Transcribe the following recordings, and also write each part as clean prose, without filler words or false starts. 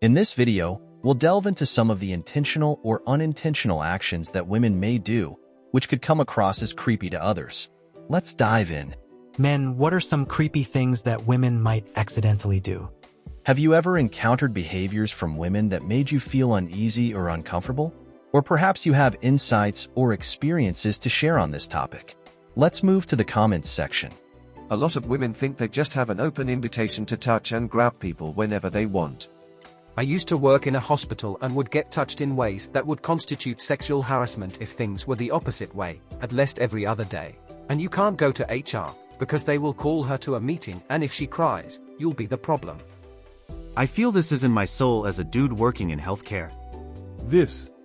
In this video, we'll delve into some of the intentional or unintentional actions that women may do, which could come across as creepy to others. Let's dive in. Men, what are some creepy things that women might accidentally do? Have you ever encountered behaviors from women that made you feel uneasy or uncomfortable? Or perhaps you have insights or experiences to share on this topic. Let's move to the comments section. A lot of women think they just have an open invitation to touch and grab people whenever they want. I used to work in a hospital and would get touched in ways that would constitute sexual harassment if things were the opposite way, at least every other day. And you can't go to HR, because they will call her to a meeting, and if she cries, you'll be the problem. I feel this is in my soul as a dude working in healthcare.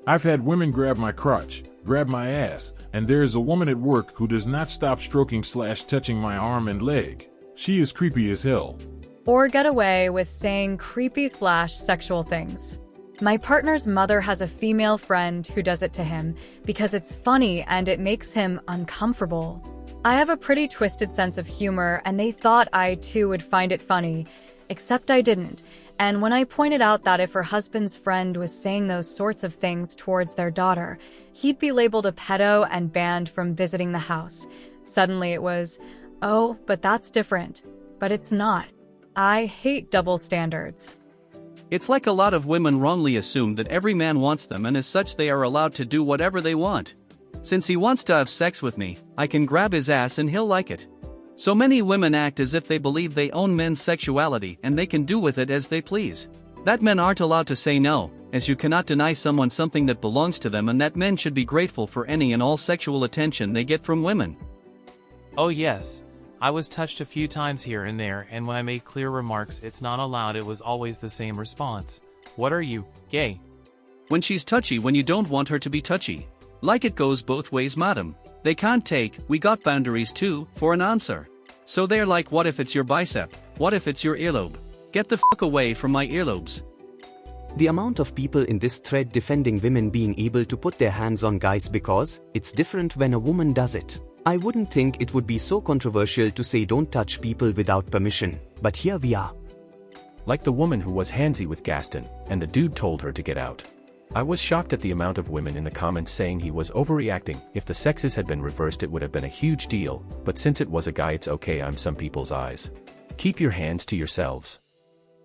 I've had women grab my crotch, grab my ass, and there is a woman at work who does not stop stroking/touching my arm and leg. She is creepy as hell. Or get away with saying creepy/sexual things. My partner's mother has a female friend who does it to him because it's funny and it makes him uncomfortable. I have a pretty twisted sense of humor and they thought I too would find it funny, except I didn't. And when I pointed out that if her husband's friend was saying those sorts of things towards their daughter, he'd be labeled a pedo and banned from visiting the house. Suddenly it was, oh, but that's different. But it's not. I hate double standards. It's like a lot of women wrongly assume that every man wants them and as such they are allowed to do whatever they want. Since he wants to have sex with me, I can grab his ass and he'll like it. So many women act as if they believe they own men's sexuality and they can do with it as they please. That men aren't allowed to say no, as you cannot deny someone something that belongs to them, and that men should be grateful for any and all sexual attention they get from women. Oh yes. I was touched a few times here and there, and when I made clear remarks it's not allowed, it was always the same response. What are you, gay? When she's touchy when you don't want her to be touchy. Like it goes both ways, madam. They can't take, we got boundaries too, for an answer. So they're like, what if it's your bicep? What if it's your earlobe? Get the fuck away from my earlobes. The amount of people in this thread defending women being able to put their hands on guys because it's different when a woman does it. I wouldn't think it would be so controversial to say don't touch people without permission, but here we are. Like the woman who was handsy with Gaston, and the dude told her to get out. I was shocked at the amount of women in the comments saying he was overreacting. If the sexes had been reversed it would have been a huge deal, but since it was a guy it's okay. I'm some people's eyes. Keep your hands to yourselves.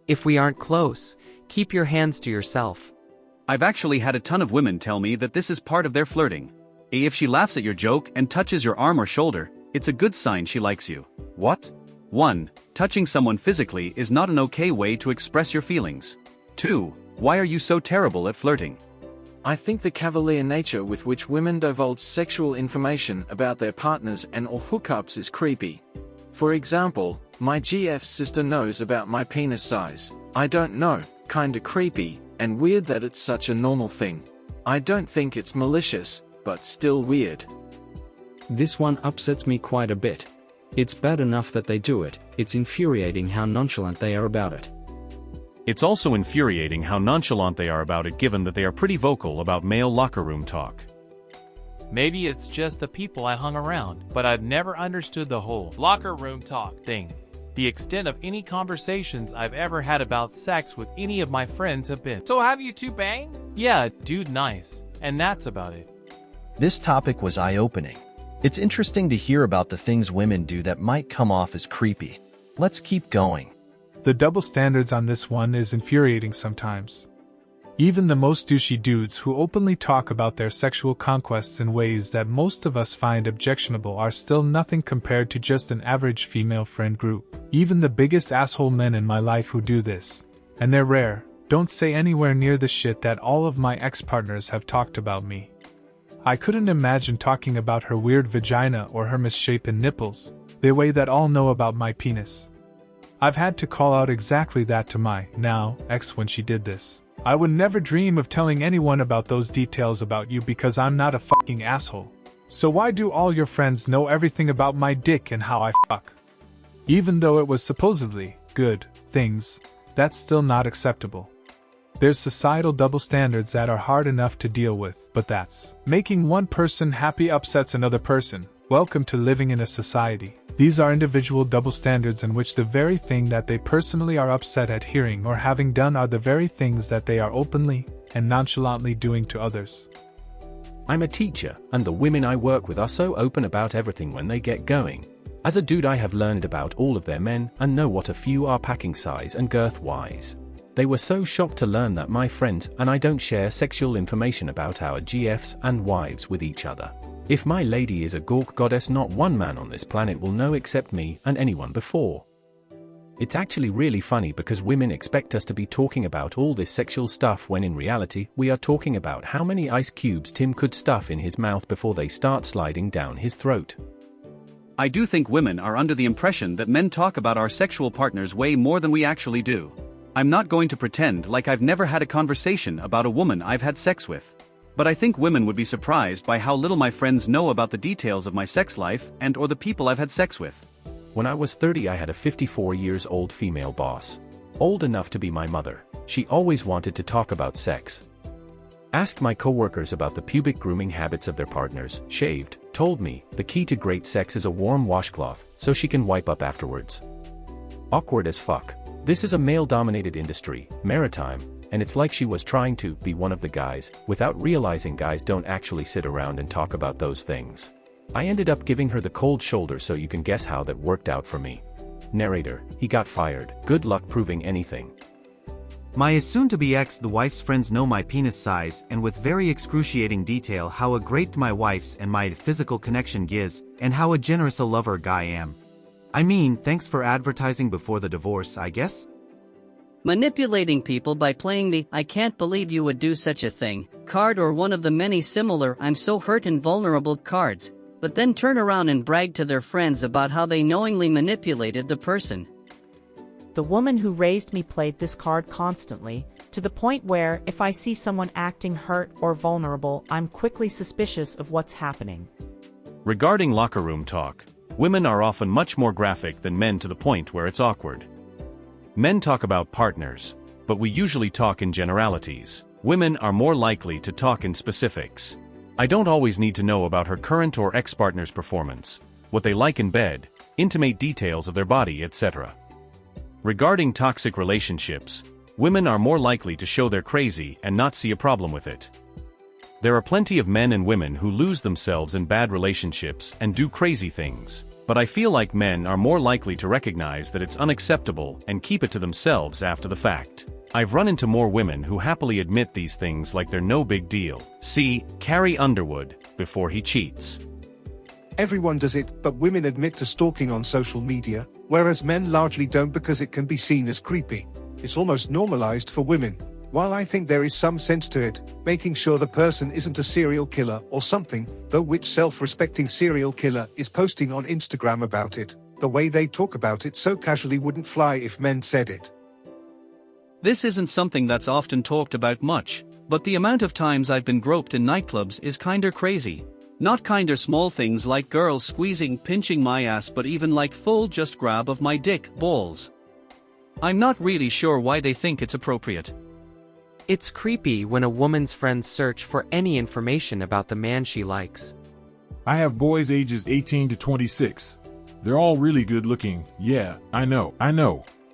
If we aren't close, keep your hands to yourself. I've actually had a ton of women tell me that this is part of their flirting. If she laughs at your joke and touches your arm or shoulder, it's a good sign she likes you. What? 1. Touching someone physically is not an okay way to express your feelings. 2. Why are you so terrible at flirting? I think the cavalier nature with which women divulge sexual information about their partners and or hookups is creepy. For example, my GF's sister knows about my penis size. I don't know, kinda creepy, and weird that it's such a normal thing. I don't think it's malicious, but still weird. This one upsets me quite a bit. It's bad enough that they do it, it's infuriating how nonchalant they are about it. It's also infuriating how nonchalant they are about it, given that they are pretty vocal about male locker room talk. Maybe it's just the people I hung around, but I've never understood the whole locker room talk thing. The extent of any conversations I've ever had about sex with any of my friends have been, so have you two banged? Yeah, dude, nice. And that's about it. This topic was eye-opening. It's interesting to hear about the things women do that might come off as creepy. Let's keep going. The double standards on this one is infuriating sometimes. Even the most douchey dudes who openly talk about their sexual conquests in ways that most of us find objectionable are still nothing compared to just an average female friend group. Even the biggest asshole men in my life who do this, and they're rare, don't say anywhere near the shit that all of my ex-partners have talked about me. I couldn't imagine talking about her weird vagina or her misshapen nipples, the way that all know about my penis. I've had to call out exactly that to my, now, ex when she did this. I would never dream of telling anyone about those details about you because I'm not a fucking asshole. So why do all your friends know everything about my dick and how I fuck? Even though it was supposedly good things, that's still not acceptable. There's societal double standards that are hard enough to deal with, but that's making one person happy upsets another person. Welcome to living in a society These are individual double standards in which the very thing that they personally are upset at hearing or having done are the very things that they are openly and nonchalantly doing to others. I'm a teacher, and the women I work with are so open about everything when they get going. As a dude, I have learned about all of their men and know what a few are packing size and girth-wise. They were so shocked to learn that my friends and I don't share sexual information about our GFs and wives with each other. If my lady is a gawk goddess, not one man on this planet will know except me and anyone before. It's actually really funny because women expect us to be talking about all this sexual stuff when in reality we are talking about how many ice cubes Tim could stuff in his mouth before they start sliding down his throat. I do think women are under the impression that men talk about our sexual partners way more than we actually do. I'm not going to pretend like I've never had a conversation about a woman I've had sex with. But I think women would be surprised by how little my friends know about the details of my sex life and or the people I've had sex with. When I was 30, I had a 54-year-old female boss. Old enough to be my mother. She always wanted to talk about sex. Asked my coworkers about the pubic grooming habits of their partners, shaved, told me the key to great sex is a warm washcloth so she can wipe up afterwards. Awkward as fuck. This is a male-dominated industry, maritime, and it's like she was trying to be one of the guys, without realizing guys don't actually sit around and talk about those things. I ended up giving her the cold shoulder, so you can guess how that worked out for me. Narrator, he got fired. Good luck proving anything. My soon-to-be ex, the wife's friends know my penis size and with very excruciating detail how a great my wife's and my physical connection is, and how a generous a lover guy am. I mean, thanks for advertising before the divorce, I guess? Manipulating people by playing the "I can't believe you would do such a thing" card or one of the many similar "I'm so hurt and vulnerable" cards, but then turn around and brag to their friends about how they knowingly manipulated the person. The woman who raised me played this card constantly, to the point where, if I see someone acting hurt or vulnerable, I'm quickly suspicious of what's happening. Regarding locker room talk, women are often much more graphic than men to the point where it's awkward. Men talk about partners, but we usually talk in generalities. Women are more likely to talk in specifics. I don't always need to know about her current or ex-partner's performance, what they like in bed, intimate details of their body, etc. Regarding toxic relationships, women are more likely to show they're crazy and not see a problem with it. There are plenty of men and women who lose themselves in bad relationships and do crazy things, but I feel like men are more likely to recognize that it's unacceptable and keep it to themselves after the fact. I've run into more women who happily admit these things like they're no big deal. See Carrie Underwood, Before He Cheats. Everyone does it, but women admit to stalking on social media, whereas men largely don't because it can be seen as creepy. It's almost normalized for women. While I think there is some sense to it, making sure the person isn't a serial killer or something, though which self-respecting serial killer is posting on Instagram about it, the way they talk about it so casually wouldn't fly if men said it. This isn't something that's often talked about much, but the amount of times I've been groped in nightclubs is kinda crazy. Not kinda small things like girls squeezing, pinching my ass, but even like full just grab of my dick, balls. I'm not really sure why they think it's appropriate. It's creepy when a woman's friends search for any information about the man she likes. I have boys ages 18 to 26. They're all really good looking. Yeah, I know.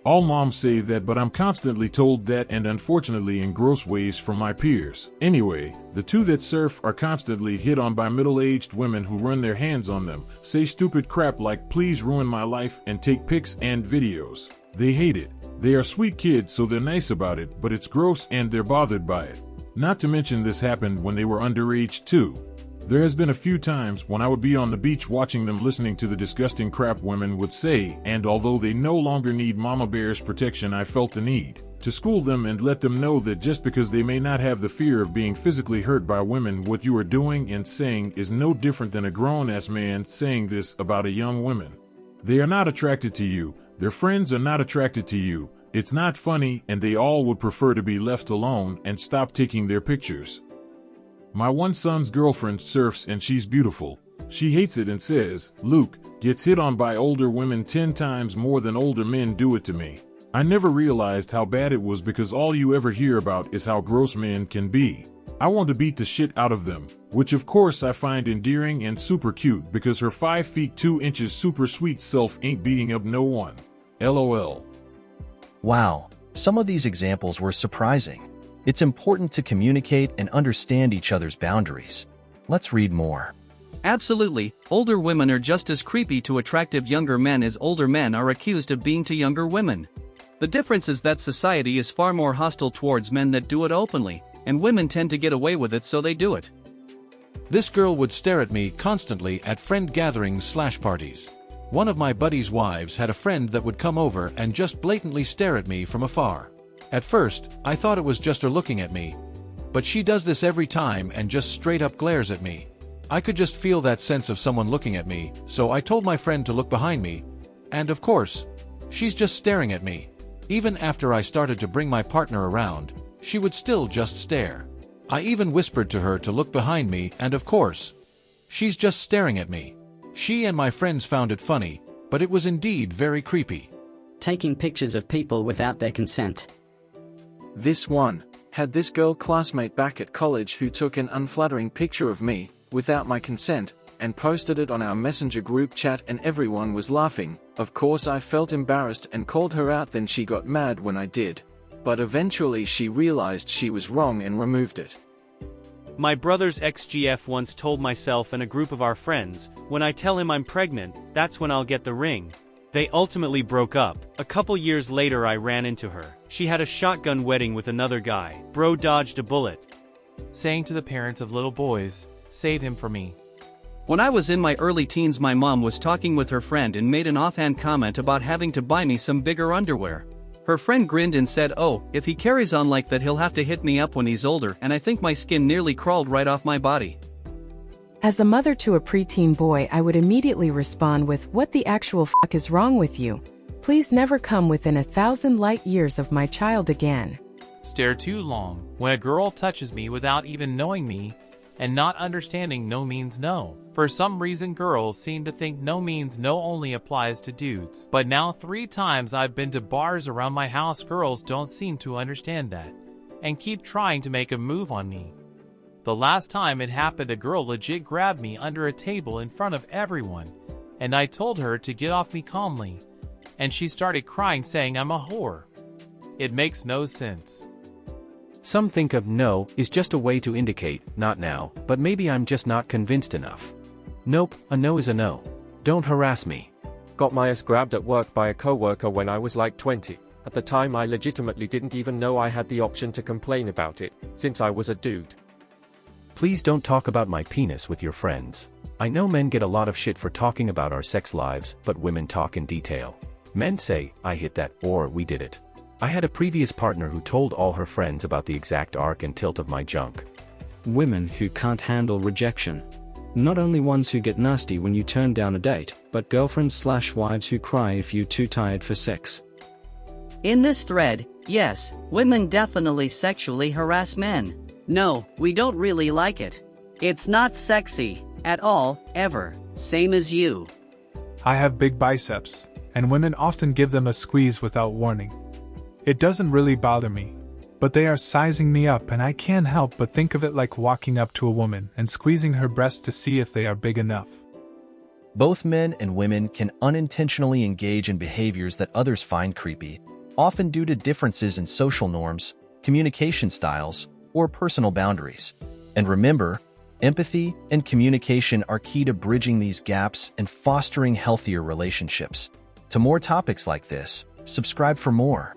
All moms say that, but I'm constantly told that, and unfortunately in gross ways from my peers. Anyway, the two that surf are constantly hit on by middle-aged women who run their hands on them, say stupid crap like "please ruin my life" and take pics and videos. They hate it. They are sweet kids, so they're nice about it, but it's gross and they're bothered by it. Not to mention this happened when they were underage too. There has been a few times when I would be on the beach watching them listening to the disgusting crap women would say, and although they no longer need Mama Bear's protection, I felt the need to school them and let them know that just because they may not have the fear of being physically hurt by women, what you are doing and saying is no different than a grown-ass man saying this about a young woman. They are not attracted to you, their friends are not attracted to you, it's not funny, and they all would prefer to be left alone and stop taking their pictures. My one son's girlfriend surfs and she's beautiful. She hates it and says, "Luke, gets hit on by older women 10 times more than older men do it to me." I never realized how bad it was because all you ever hear about is how gross men can be. I want to beat the shit out of them, which of course I find endearing and super cute because her 5 feet 2 inches super sweet self ain't beating up no one. LOL. Wow, some of these examples were surprising. It's important to communicate and understand each other's boundaries. Let's read more. Absolutely, older women are just as creepy to attractive younger men as older men are accused of being to younger women. The difference is that society is far more hostile towards men that do it openly, and women tend to get away with it so they do it. This girl would stare at me constantly at friend gatherings/parties. One of my buddy's wives had a friend that would come over and just blatantly stare at me from afar. At first, I thought it was just her looking at me. But she does this every time and just straight up glares at me. I could just feel that sense of someone looking at me, so I told my friend to look behind me. And of course, she's just staring at me. Even after I started to bring my partner around, she would still just stare. I even whispered to her to look behind me, and of course, she's just staring at me. She and my friends found it funny, but it was indeed very creepy. Taking pictures of people without their consent. This one had this girl classmate back at college who took an unflattering picture of me, without my consent, and posted it on our messenger group chat and everyone was laughing. Of course I felt embarrassed and called her out, then she got mad when I did. But eventually she realized she was wrong and removed it. My brother's ex-GF once told myself and a group of our friends, when I tell him I'm pregnant, that's when I'll get the ring. They ultimately broke up. A couple years later I ran into her. She had a shotgun wedding with another guy. Bro dodged a bullet. Saying to the parents of little boys, save him for me. When I was in my early teens, my mom was talking with her friend and made an offhand comment about having to buy me some bigger underwear. Her friend grinned and said, "Oh, if he carries on like that he'll have to hit me up when he's older," and I think my skin nearly crawled right off my body. As a mother to a preteen boy, I would immediately respond with, "What the actual fuck is wrong with you? Please never come within 1,000 light years of my child again." Stare too long. When a girl touches me without even knowing me, and not understanding no means no. For some reason girls seem to think no means no only applies to dudes. But now 3 times I've been to bars around my house, girls don't seem to understand that, and keep trying to make a move on me. The last time it happened, a girl legit grabbed me under a table in front of everyone, and I told her to get off me calmly, and she started crying saying I'm a whore. It makes no sense. Some think of no is just a way to indicate, not now, but maybe I'm just not convinced enough. Nope, a no is a no. Don't harass me. Got my ass grabbed at work by a coworker when I was like 20. At the time I legitimately didn't even know I had the option to complain about it, since I was a dude. Please don't talk about my penis with your friends. I know men get a lot of shit for talking about our sex lives, but women talk in detail. Men say, "I hit that," or "we did it." I had a previous partner who told all her friends about the exact arc and tilt of my junk. Women who can't handle rejection. Not only ones who get nasty when you turn down a date, but girlfriends/wives who cry if you're too tired for sex. In this thread, yes, women definitely sexually harass men. No, we don't really like it. It's not sexy, at all, ever, same as you. I have big biceps, and women often give them a squeeze without warning. It doesn't really bother me, but they are sizing me up and I can't help but think of it like walking up to a woman and squeezing her breasts to see if they are big enough. Both men and women can unintentionally engage in behaviors that others find creepy, often due to differences in social norms, communication styles, or personal boundaries. And remember, empathy and communication are key to bridging these gaps and fostering healthier relationships. To more topics like this, subscribe for more.